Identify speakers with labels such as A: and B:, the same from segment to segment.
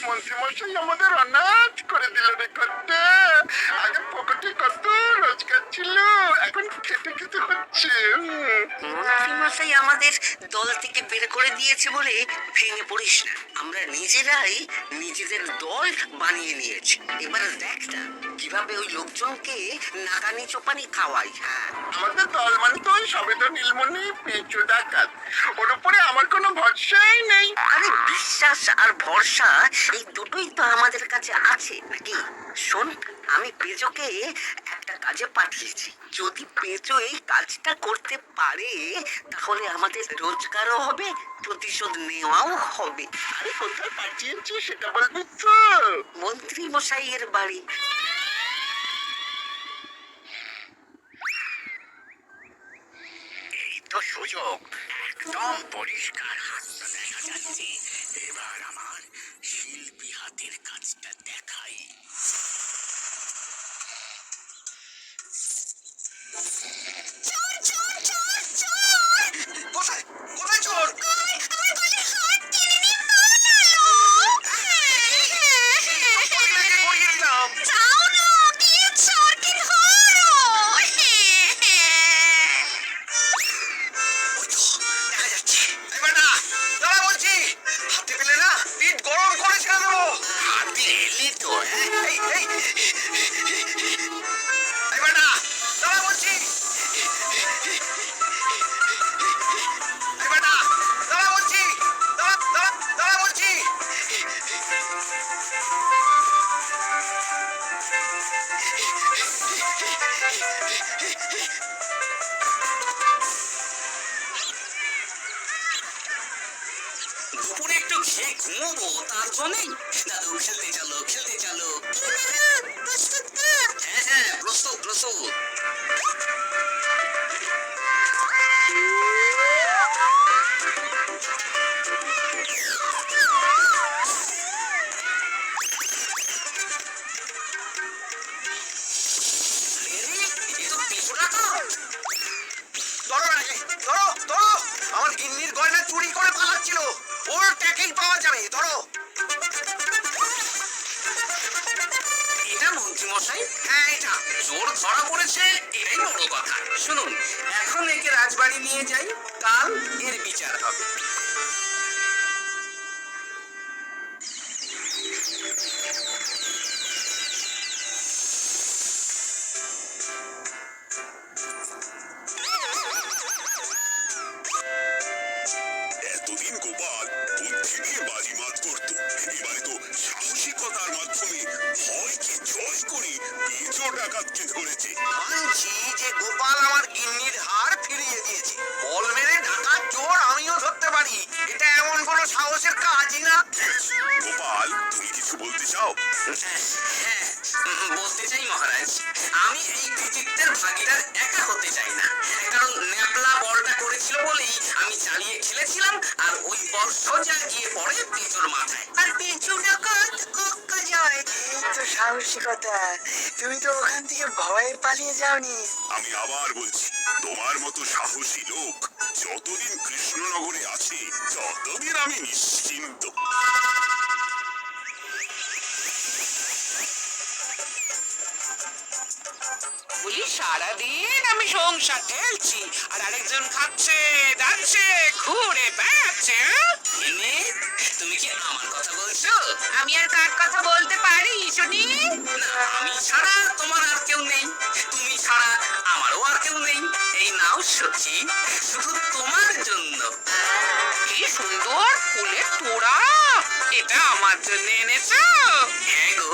A: মন্ত্রীমশাই আমাদের অনাথ করে দিল রে কর্তা। আগে পকেটে কত রোজগার ছিল, এখন খেতে খেতে হচ্ছে।
B: মন্ত্রীমশাই আমাদের দল থেকে বের করে দিয়েছে বলে ভেঙে পড়িস না। আমরা নিজেরাই নিজেদের দল বানিয়ে নিয়েছি। এবার দেখ না কিভাবে ওই লোকজনকে নাকানি চোপানি খাওয়াই। হ্যাঁ,
A: আমাদের দল মানে তো ওই সবেদা নীলমণি পেঁচু ডাকাত, ওর উপরে আমার কোনো ভরসাই নেই।
B: আরে বিশ্বাস আর ভরসা এই দুটোই তো আমাদের কাছে আছে নাকি? শোন, আমি পেজোকে একটা কাজে পাঠিয়েছি। যদি পেজো এই কাজটা করতে পারে তাহলে আমাদের রোজগারও হবে, প্রতিশোধ নেওয়াও হবে।
A: আরে কোথায় পাঠিয়েছি সেটা বলবি তো?
B: মন্ত্রী মশাইয়ের বাড়ি।
C: এই তো সুযোগ, একদম পরিষ্কার হাতটা দেখা যাচ্ছে। এবার আমার শিল্পী হাতের কাজটা দেখাই। কোথায় কোথায় চোর? দুপুরে একটু খেয়ে ঘুমোবো, তার জন্যই। দাদু খেলতে চলো খেলতে চলো। হ্যাঁ হ্যাঁ, প্রস্তুত প্রস্তুত। আমার গিন্নির গয়না চুরি করে পালাচ্ছিল, ওর ট্যাকেই পাওয়া যাবে। ধরো। এটা মন্ত্রী মশাই? হ্যাঁ এটা। চোর ধরা পড়েছে, এটাই বড় কথা। শুনুন, এখন একে রাজবাড়ি নিয়ে যাই, কাল এর বিচার হবে।
D: এতদিন গোপাল বুদ্ধি দিয়ে বাজিমাত করত, এবারে তো সাহসিকতার মাধ্যমে ভয়কে জয় করে পেঁচো ডাকাতকে ধরেছে।
C: মানছি যে গোপাল আমার গিন্নির হার ফিরিয়ে দিয়েছে। বল মেরে ডাকাত চোর আমিও ধরতে পারি, এটা এমন কোনো সাহসের কাজই না।
D: গোপাল, তুমি কিছু বলতে চাও?
C: হ্যাঁ, বলতে চাই মহারাজ, আমি এই কৃতিত্বের ভাগীদার একা হতে চাই না। কারণ ন্যাপলা বলটা করেছিল বলেই আমি চালিয়ে খেলেছিলাম, আর ওই বল সোজা গিয়ে পড়ে পেঁচোর মাথায়।
B: আর পেঁচু ডাকাত কক্কা যায়। এই তো সাহসিকতা, তুমি তো ওখান থেকে ভয়ে পালিয়ে যাওনি।
D: আমি আবার বলছি, তোমার মতো সাহসী লোক যতদিন কৃষ্ণনগরে আছে ততদিন আমি নিশ্চিন্ত।
E: বলি সারাদিন আমি সংসার ঠেলছি আর আরেকজন খাচ্ছে দাচ্ছে ঘুরে বেড়াচ্ছে।
C: গিন্নি, তুমি কি আমার কথা বলছো?
E: আমি আর কার কথা বলতে পারি শুনি?
C: না, আমি ছাড়া তোমার আর কেউ নেই, তুমি ছাড়া আমারও আর কেউ নেই। এই নাও সখী, শুধু তোমার জন্য।
E: কি সুন্দর ফুলের তোড়া, এটা আমার জন্য এনেছো?
C: হ্যাঁ গো,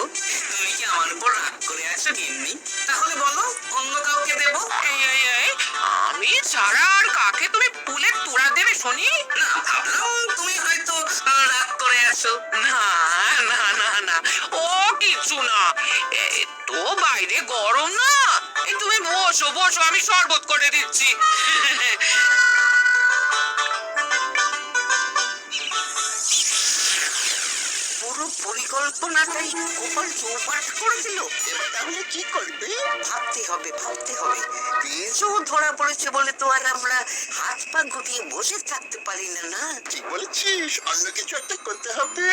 C: তুমি কি আমার উপর রাগ করে আছো গিন্নি? তাহলে বলো, অন্য কাউকে দেবো?
E: এই, আমি ছাড়া আর কাকে তুমি ফুলের তোড়া দেবে শুনি?
C: না, ভাবলাম তুমি হয়তো রাগ করে আছো।
E: না না না না, ও কিছু না। এই তো বাইরে গরম না, এই তুমি বসো বসো, আমি শরবত করে দিচ্ছি।
B: পুরো পরিকল্পনা তৎক্ষণাৎই গোপাল চৌপাট করে দিল।
A: এবার তাহলে কি করবে?
B: ভাবতে হবে, ভাবতে হবে। পেঁচো ধরা পড়েছে বলে তো আর আমরা হাত পা গুটিয়ে বসে থাকতে পারি না। না,
A: ঠিক বলেছিস, অন্য কিছু একটা করতে হবে।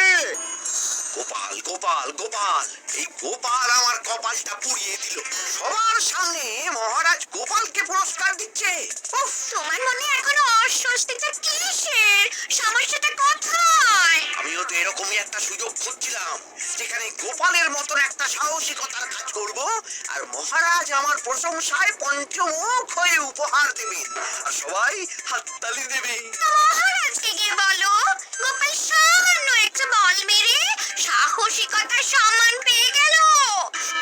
C: গোপাল গোপাল গোপাল, এই গোপাল আমার কপালটা পুড়িয়ে দিল। সবার সামনে মহারাজ গোপালকে পুরস্কার দিচ্ছে। উফ,
F: তোমার মনে এখনো অস্বস্তিটা কিসের? সমস্যাটা কোথায়?
C: আমিও তো এরকমই একটা সুযোগ খুঁজছিলাম, যেখানে গোপালের মতন একটা সাহসিকতার কাজ করব, আর মহারাজ আমার প্রশংসায় পঞ্চমুখ হয়ে উপহার দেবেন, আর সবাই হাততালি দেবে।
F: মহারাজকে গিয়ে বলো গোপাল সামান্য একটা বল মেরে সাহসিকতার সম্মান পেয়ে গেল,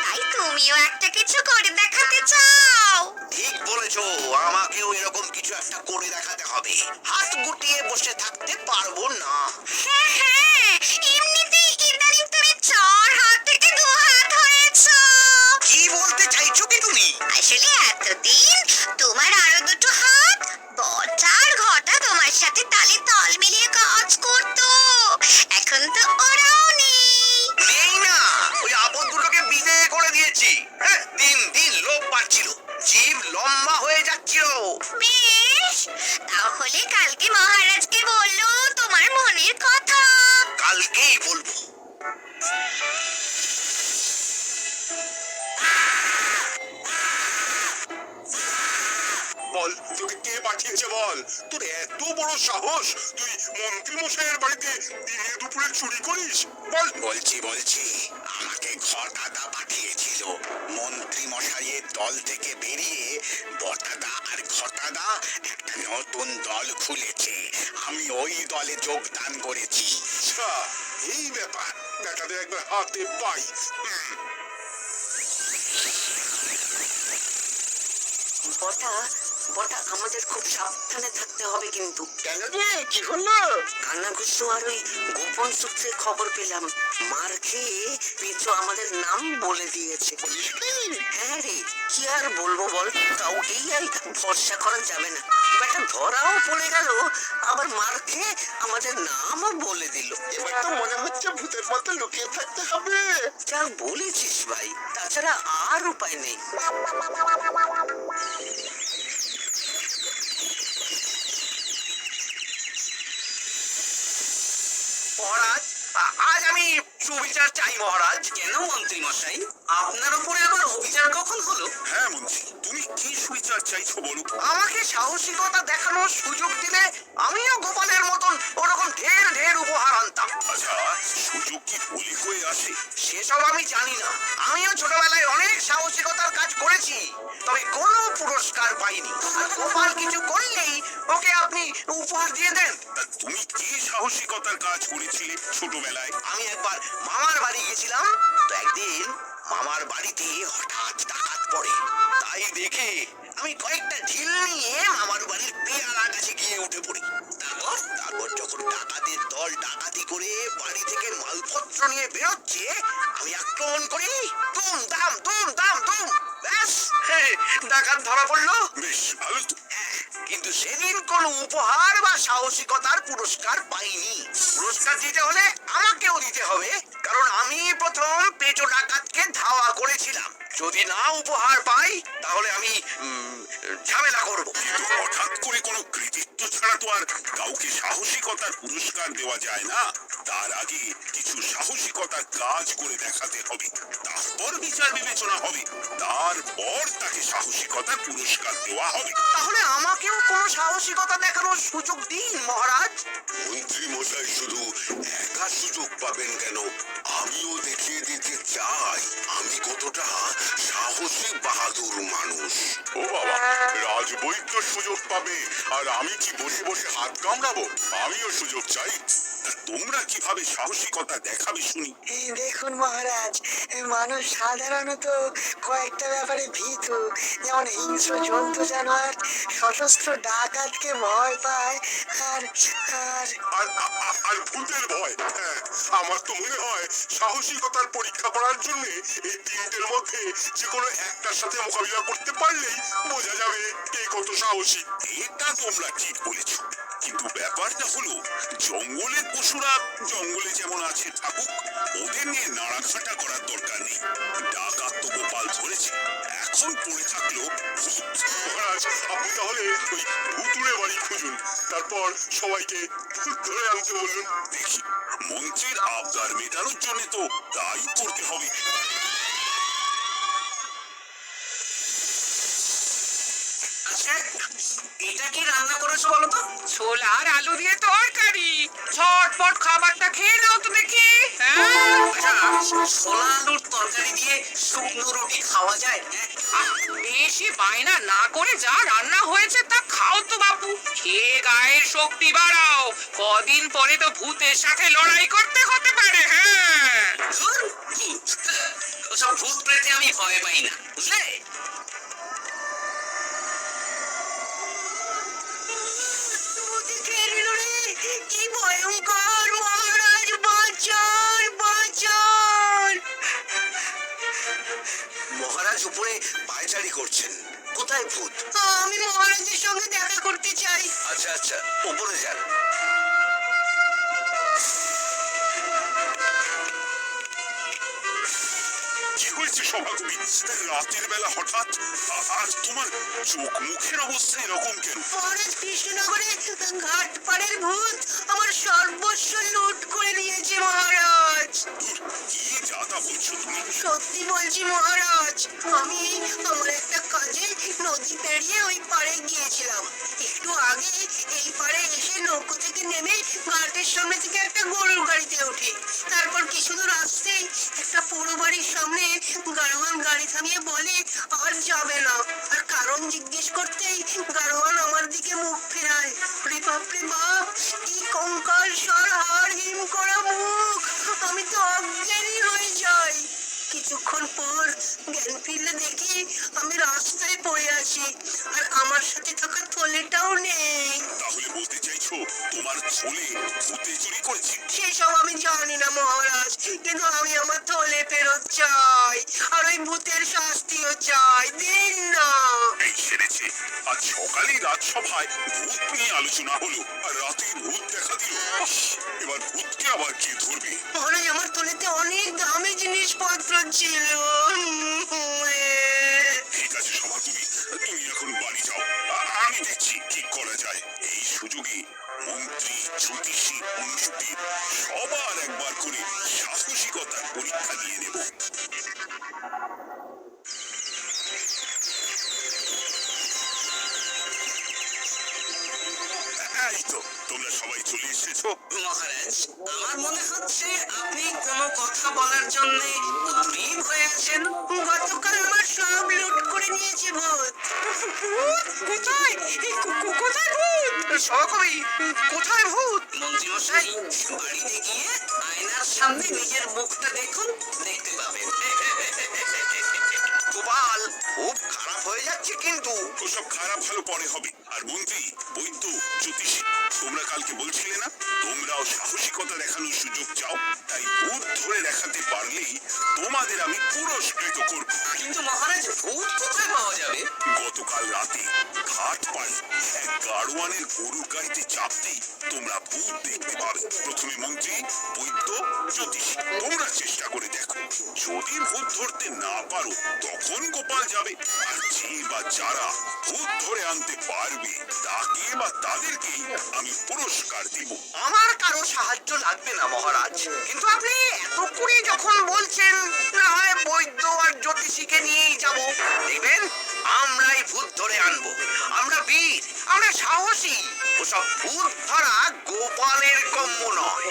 F: তাই তুমিও একটা কিছু করে দেখাতে চাও।
C: ঠিক বলেছো, আমাকেও এরকম কিছু একটা করে দেখাতে হবে। হাত গুটিয়ে বসে থাকতে পারবো না।
F: হ্যাঁ হ্যাঁ, এমনিতেই ইদানিং তুমি 4 হাত থেকে 2 হাত হয়েছো।
C: কি বলতে চাইছো কি তুমি?
F: আসলে এতদিন তোমার আরো 2টো হাত বটা আর ঘটা তোমার সাথে তালে তাল মিলিয়ে কাজ করতো, এখন তো ওরাও নেই।
C: নেই না, ওই আপদ দুটোকে বিদেয় করে দিয়েছি। হ্যাঁ, দিন দিন লোভ বাড়ছিল, জীব লম্বা হয়ে যাচ্ছিল।
F: বেশ, তাহলে কালকে মহারাজকে বললো তোমার মনের কথা।
C: কালকেই বলবো।
D: বল, তোকে কে পাঠিয়েছে বল? তোর এত বড় সাহস, তুই মন্ত্রী মশাইয়ের বাড়িতে দিনে দুপুরে চুরি করিস? বল।
C: বলছি, আমাকে ঘটাদা পাঠিয়েছিল। মন্ত্রী মশাইয়ের দল থেকে বেরিয়ে বটাদা আর ঘটাদা একটা নতুন দল খুলেছে, আমি ওই দলে যোগদান করেছি।
D: আচ্ছা, এই ব্যাপার, বেটাদের একবার হাতে পাই।
B: বটা বটা আমাদের খুব সাবধানে থাকতে হবে কিন্তু।
A: কেন রে, কি হলো?
B: কান্নাঘুষো আর ওই গোপন সূত্রে খবর পেলাম, মার খেয়ে পেঁচো আমাদের নাম বলে দিয়েছে।
A: বলিস কি?
B: হ্যাঁ রে, কি আর বলবো বল, কাউকেই আর ভরসা করা যাবে না। বেটা ধরাও পড়ে গেল, আবার মার খেয়ে আমাদের নামও বলে দিল।
A: এবার তো মনে হচ্ছে ভূতের মতো লুকিয়ে থাকতে হবে।
B: যা বলেছিস ভাই, তাছাড়া আর উপায় নেই।
C: মহারাজ, আজ আমি সুবিচার চাই মহারাজ। কেন মন্ত্রী মশাই, আপনার উপরে আবার অভিযান কখন হলো?
D: হ্যাঁ মন্ত্রী, তুমি কি সুবিচার চাইছো বলো?
C: আমাকে সাহসিকতা দেখানোর সুযোগ দিলে আমিও গোপালের মতন ওরকম ঢের ঢের উপহার আনতাম।
D: আচ্ছা, সুযোগ কি বলি হয়ে আসে?
C: সেসব আমি জানি না, আমিও ছোটবেলায় অনেক সাহসিকতার কাজ করেছি, তবে কোনো পুরস্কার পাইনি। আর গোপাল কিছু করলেই ওকে আপনি উপহার দিয়ে দেন।
D: তা তুমি কি সাহসিকতার কাজ করেছিলে ছোটবেলায়?
C: আমি একবার মামার বাড়ি গেছিলাম, তো একদিন মামার বাড়িতে হঠাৎ ডাকাত পড়ে, তাই দেখে আমি কয়েকটা ঢিল নিয়ে মামার বাড়ির পেয়ারা গাছে গিয়ে উঠে পড়ি। তারপর যখন ডাকাতের দল ডাকাতি করে বাড়ি থেকে মালপত্র নিয়ে বেরোচ্ছে, আমি আক্রমণ করি, তুম দাম তুম দাম তুম, ব্যাস ডাকাত ধরা পড়লো।
D: বেশ ভালো তো।
C: কিন্তু সেদিন কোনো উপহার বা সাহসিকতার পুরস্কার পাইনি। পুরস্কার দিতে হলে আমাকেও দিতে হবে, কারণ আমি প্রথম পেঁচো ডাকাতকে ধাওয়া করেছিলাম। যদি না উপহার পাই তাহলে আমি ঝামেলা করব।
D: কিন্তু হঠাৎ করে কোনো কৃতিত্ব ছাড়া তো আর কাউকে সাহসিকতার পুরস্কার দেওয়া যায় না। তার আগে কিছু সাহসিকতার কাজ করে দেখাতে হবে, তারপর বিচার বিবেচনা হবে, তারপর তাকে সাহসিকতার পুরস্কার দেওয়া হবে।
C: তাহলে আমাকেও কোনো সাহসিকতা দেখানোর সুযোগ দিন মহারাজ।
D: মন্ত্রী মশাই শুধু একা সুযোগ পাবেন কেন, আমিও দেখিয়ে দিতে চাই আমি কতটা সাহসী বাহাদুর মানুষ। ও বাবা, রাজবৈদ্য সুযোগ পাবে আর আমি কি বসে বসে হাত কামড়াবো? আমিও সুযোগ চাই। তা তোমরা কিভাবে সাহসিকতা দেখাবে শুনি?
G: দেখুন মহারাজ, মানুষ সাধারণত কয়েকটা ব্যাপারে ভীতু, যেমন হিংস্র জন্তু জানোয়ার, সশস্ত্র ডাকাতকে ভয় পায়, আর আর
D: আর ভূতের ভয়। হ্যাঁ, আমার তো মনে হয় সাহসিকতার পরীক্ষা করার জন্য এই তিনটের মধ্যে যে কোনো একটার সাথে মোকাবিলা করতে পারলেই বোঝা যাবে কে কত সাহসী। এটা তোমরা ঠিক বলেছ। কিন্তু ব্যাপারটা হলো জঙ্গলের পশুরা জঙ্গলে যেমন আছে থাকুক, ওদের নিয়ে নাড়াঘাটা করার দরকার নেই। ডাকাত তো গোপাল ধরেছে, এখন পড়ে থাকলো ভূত।
A: মহারাজ, আপনি তাহলে ওই ভুতুড়ে বাড়ি খুঁজুন, তারপর সবাইকে ধরে আনতে বলুন।
D: দেখি, মন্ত্রীর আবদার মেটানোর জন্য তো তাই করতে হবে।
C: আচ্ছা, এটা কি রান্না করেছো বলো তো?
E: ছোলার আলু দিয়ে তরকারি। ঝটপট খাবারটা খেয়ে নাও তো দেখি। হ্যাঁ?
C: আচ্ছা, ছোলা আলুর তরকারি দিয়ে শুকনো রুটি খাওয়া যায়?
E: আহ, বেশি বায়না না করে যা রান্না হয়েছে তা খাও তো বাপু। খেয়ে গায়ের শক্তি বাড়াও। কদিন পরে তো ভূতের সাথে লড়াই করতে হতে পারে। হ্যাঁ,
C: ধুর, ভূত। ওসব ভূত প্রেতে আমি ভয় পাই না, বুঝলে?
B: কি ভয়ঙ্কর! মহারাজ বাঁচান, বাঁচান! মহারাজ উপরে পায়চারি করছেন। কোথায় ভূত? আমি মহারাজের সঙ্গে দেখা করতে চাই। আচ্ছা আচ্ছা, উপরে যান।
D: কি হয়েছে সভাকবি? রাতের বেলা হঠাৎ আর তোমার চোখ মুখের অবস্থা এরকম কেন?
B: মহারাজ, কৃষ্ণনগরে ঘাট পাড়ের ভূত আমার সর্বস্ব লুট করে নিয়েছে মহারাজ।
D: কি যাতা বলছো তুমি?
B: সত্যি বলছি মহারাজ, আমি আমার একটা কাজে নদী পেরিয়ে ওই পাড়ে গিয়েছিলাম। একটু আগে এই পাড়ে এসে নৌকো থেকে নেমে ঘাটের সামনে থেকে একটা গরুর গাড়িতে উঠি। তারপর কিছু দূর আসতেই একটা পুরো বাড়ির সামনে গাড়োয়ান গাড়ি থামিয়ে বলে আর যাবে না। আর কারণ জিজ্ঞেস করতেই গাড়োয়ান আমার দিকে মুখ ফেরায়। রে বাপ রে বাপ, কি কঙ্কাল সার হাড় হিম করা মুখ! আমি তো অজ্ঞানী হয়ে যাই। কিছুক্ষণ পর জ্ঞান ফিরলে দেখি আমি রাস্তায় পড়ে আছি, আর আমার সাথে থাকা থলেটাও নেই।
D: তাহলে বলতে চাইছো তোমার থলে ভূতে চুরি করেছে?
B: সেসব আমি জানি না মহারাজ, কিন্তু আমি আমার থলে ফেরত চাই, আর ওই ভূতের শাস্তিও চাই। দিন না।
D: এই সেরেছে, আজ সকালেই রাজসভায় ভূত নিয়ে আলোচনা হলো, আর রাতে ভূত দেখা দিল। এবার ভূতকে আবার কে ধরবে?
B: মহারাজ, আমার থলেতে অনেক দামি জিনিসপত্র ছিল।
D: ঠিক আছে সভাকবি, তুমি এখন বাড়ি যাও, আমি দেখছি কি করা যায়। এই সুযোগে মন্ত্রী, জ্যোতিষী, পণ্ডিত সবার একবার করে সাহসিকতার পরীক্ষা দিয়ে নেব। এই তো তোমরা সবাই চলে এসেছো।
C: মহারাজ, আমার মনে হচ্ছে আপনি কোনো কথা বলার জন্য উদ্গ্রীব হয়ে আছেন।
B: গতকাল আমার সব লুট করে নিয়েছে ভূত।
E: কোথায়? কোথায় ভূত? সহকবি, কোথায় ভূত?
C: মন্ত্রীমশাই, বাড়িতে গিয়ে আয়নার সামনে নিজের মুখটা দেখুন, দেখতে পাবেন।
A: গোপাল, খুব খারাপ হয়ে যাচ্ছে কিন্তু।
D: ওসব খারাপ ভালো পরে হবে। আর মন্ত্রী, বৈদ্য, জ্যোতিষী, তোমরা কালকে বলছিলে না তোমরাও সাহসিকতা দেখানোর সুযোগ চাও? তাই ভূত ধরে দেখাতে পারলেই তোমাদের আমি পুরস্কৃত করব।
C: কিন্তু মহারাজ, ভূত কোথায় পাওয়া যাবে?
D: গতকাল রাতে ঘাট পাড়ে এক গাড়োয়ানের গরুর গাড়িতে চাপতেই তোমরা ভূত দেখতে পাবে। প্রথমে মন্ত্রী, বৈদ্য, জ্যোতিষী, তোমরা চেষ্টা করে দেখো। যদি ভূত ধরতে না পারো তখন গোপাল যাবে, আর যে বা যারা ভূত ধরে আনতে পারবে তাকে বা তাদেরকেই আমি পুরস্কার দেব।
A: আমার কারো সাহায্য লাগবে না মহারাজ, কিন্তু আপনি এত করে যখন বলছেন, না হয় বৈদ্য আর জ্যোতিষীকে নিয়েই যাব। দেখবেন আমরাই ভূত ধরে আনবো। আমরা বীর, আমরা সাহসী। ওসব ভূত ধরা গোপালের কম্য নয়।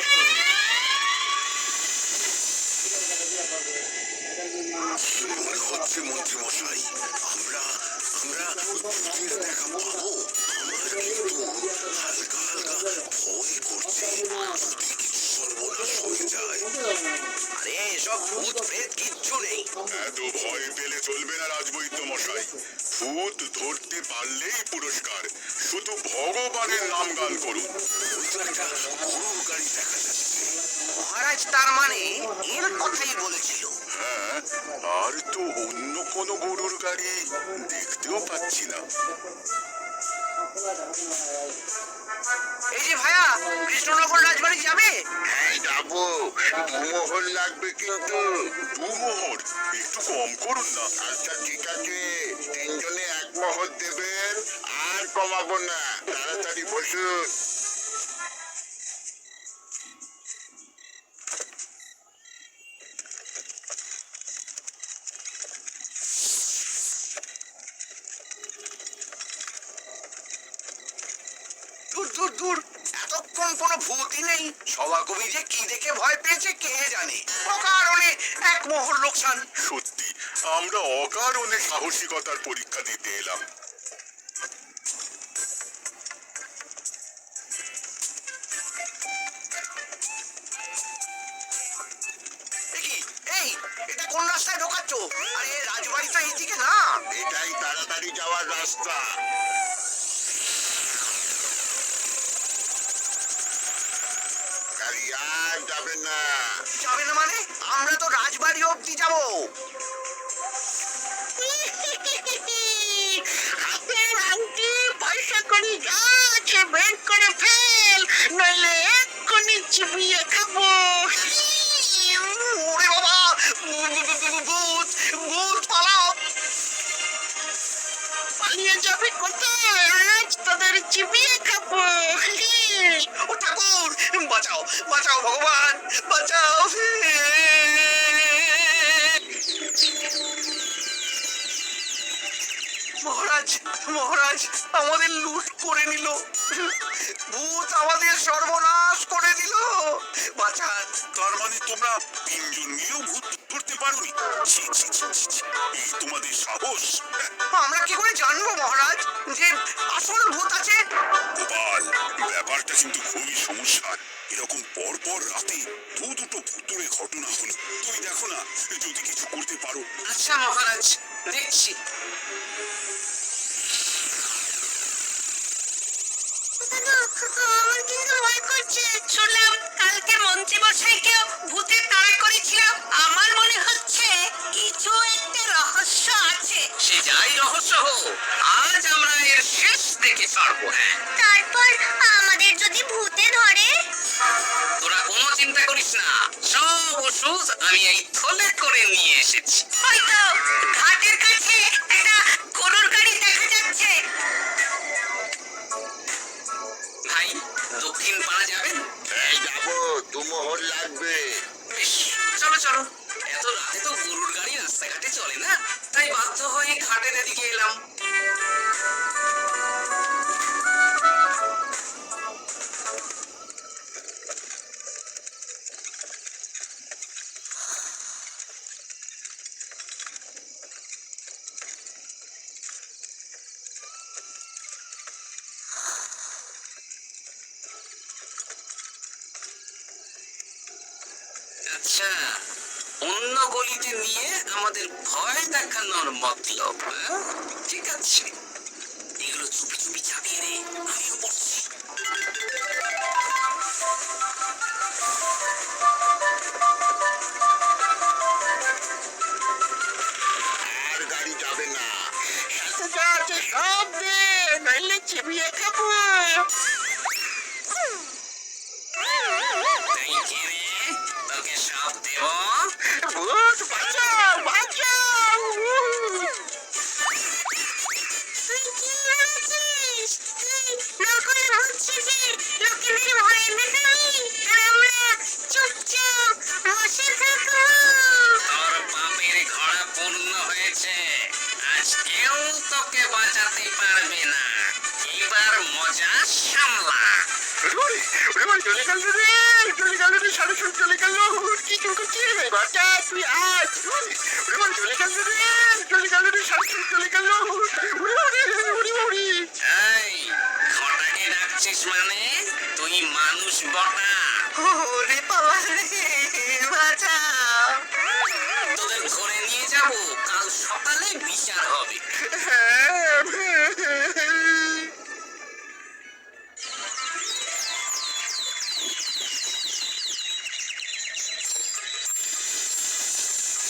D: মনে হচ্ছে মন্ত্রী মশাই, আমরা ভূতের দেখা পাবো। আমার কিন্তু হালকা হালকা ভয় করছে, যদি কিছু সর্বনাশ হয়ে যায়।
A: আরে এসব ভূত প্রেত কিচ্ছু নেই।
D: এত ভয় পেলে চলবে না রাজবৈদ্য মশাই। ভূত ধরতে পারলেই পুরস্কার। শুধু ভগবানের নাম গান করুন। ওই তো একটা গরুর গাড়ি দেখা যাচ্ছে।
A: মহারাজ তার মানে এর কথাই বলেছিল।
D: হ্যাঁ, আর তো অন্য কোনো গরুর গাড়ি দেখতেও পাচ্ছি না।
A: এই যে ভাইয়া, কৃষ্ণনগর রাজবাড়ি যাবে?
D: হ্যাঁ যাবো, দুমোহর লাগবে কিন্তু। দুমোহর একটু কম করুন না। আচ্ছা ঠিক আছে, তিনজনে এক মোহর দেবেন, আর কমাবো না। তাড়াতাড়ি বসুন।
A: দূর দূর দূর, এতক্ষণ কোনো ভূতই নেই। সভাকবি যে কি দেখে ভয় পেয়েছে কে জানে। অকারণে এক মোহর লোকসান।
D: সত্যি আমরা অকারণে সাহসিকতার পরীক্ষা দিতে এলাম।
A: এ কি? এই, এটা কোন রাস্তায় ঢোকাচ্ছ? আরে রাজবাড়ি তো এইদিকে না।
D: এটাই তাড়াতাড়ি যাওয়ার রাস্তা। গাড়ি আর যাবে না।
A: যাবে না মানে? আমরা তো রাজবাড়ি অব্দি যাবো।
B: হাতের আংটি পয়সা করে যা আছে বের করে ফেল, নইলে এক্ষুনি চিবিয়ে খাবো।
A: ওরে বাবা, ভূত ভূত পালাও।
B: পালিয়ে যাবে কোথায়? আজ তোদের চিবিয়ে খাবো।
A: ও ঠাকুর, বাঁচাও বাঁচাও ভগবান, বাঁচাও। মহারাজ মহারাজ, আমাদের লুট করে নিল। ভূত আমাদের সর্বনাশ করে দিল। বাঁচান।
D: তার মানে তোমরা তিনজন মিলেও ভূত ধরতে পারোনি? ছি, ছি, ছি, ছি, ছি। এই তোমাদের সাহস!
A: আমরা কি করে জানবো মহারাজ যে আসল ভূত আছে?
D: গোপাল, ব্যাপারটা কিন্তু খুবই সমস্যা। এরকম পর পর রাতে দুটো ভুতুড়ে ঘটনা হলো। তুমি দেখো না, যদি কিছু করতে পারো।
C: আচ্ছা মহারাজ, দেখছি।
F: আমার কিন্তু ভয় করছে। শুনলাম কালকে মন্ত্রী মশাইকেও ভূতের তাড়া করেছিলাম। আমার মনে হচ্ছে কিছু একটা রহস্য আছে।
C: সে যাই রহস্য হোক, আজ আমরা এর শেষ দেখে ছাড়বো। হ্যাঁ,
F: তারপর আমাদের যদি ভূতে ধরে?
C: তোরা কোনো চিন্তা করিস না, সব ওষুধ আমি এই থলে করে নিয়ে এসেছি।
F: হয়তো ঘাটের কাছে একটা গরুর গাড়ি দেখা যাচ্ছে।
C: ভাই, দক্ষিণ পাড়া যাবেন?
D: এই যাবো, দুমোহর লাগবে।
C: বেশ, চলো চলো। এত রাতে তো গরুর গাড়ি রাস্তাঘাটে চলে না, তাই বাধ্য হয়ে ঘাটের এদিকে এলাম। আচ্ছা, অন্য গলিতে নিয়ে আমাদের ভয় দেখানোর মতলব, হ্যাঁ? ঠিক আছে, এগুলো চুপি চুপি চাপিয়ে রে, আমিও বসছি।
D: আর গাড়ি যাবে না।
B: সাথে যা আছে সব দে, নইলে চিবিয়ে খাবো।
C: তাই কে রে? তোকে সব দেব?
B: ভূত বাঁচাও, বাঁচাও।
F: তুই কি বলছিস? তুই নকল ভূত সেজে লোকেদের ভয় দেখাবি, আর আমরা চুপচাপ বসে থাকবো?
C: তোর পাপের ঘোড়া পূর্ণ হয়েছে, আজ কেউ তোকে বাঁচাতে পারবে না। এবার মজা সামলা।
B: চলে গেল রে, চলে গেল রে, সারা সব চলে গেল। কি করছিস রে বাচ্চা? তুই আজ চলে গেল রে, চলে গেল রে, সারা সব চলে গেল।
C: এই, ঘটাকে ডাকছিস মানে? তুই মানুষ বটা।
A: ওরে বাবা রে, বাঁচাও।
C: তোদের ধরে নিয়ে যাব, কাল সকালে বিচার হবে।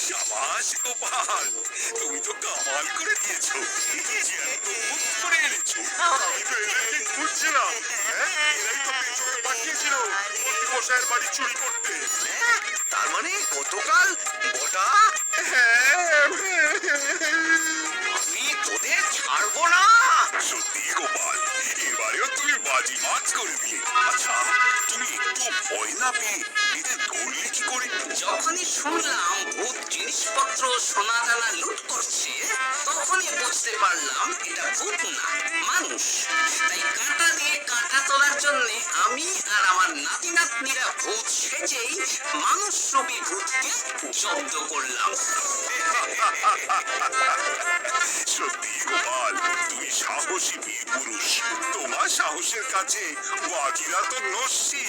D: সাবাস গোপাল, তুমি তো কামাল করে দিয়েছো। জ্যান্ত ভূত ধরে এনেছো। আমি তো এদেরকে খুঁজছিলাম। এরাই তো পেছনে পাঠিয়েছিল মন্ত্রীমশাইয়ের বাড়ি চুরি করতে।
A: তার মানে গতকাল বটা আমি তোদের ছাড়বো না।
D: সত্যি গোপাল, এবারেও তুমি বাজি মাছ করে দিলে। আচ্ছা, তুমি একটু ভয় না পেয়ে এদের ধরলে কি করে?
C: যখনই শুনলাম ভূত জিনিসপত্র সোনা দানা লুট করছে তখনই বুঝতে পারলাম এটা ভূত না, মানুষ। তাই কাঁটা দিয়ে কাঁটা তোলার জন্য আমি আর আমার নাতি নাতনিরা ভূত সেজেই মানুষ রূপী ভূতকে জব্দ করলাম।
D: সত্যি গোপাল, তুমি সাহসী বীর পুরুষ। তোমার সাহসের কাছে বাকিরা তো নস্যি।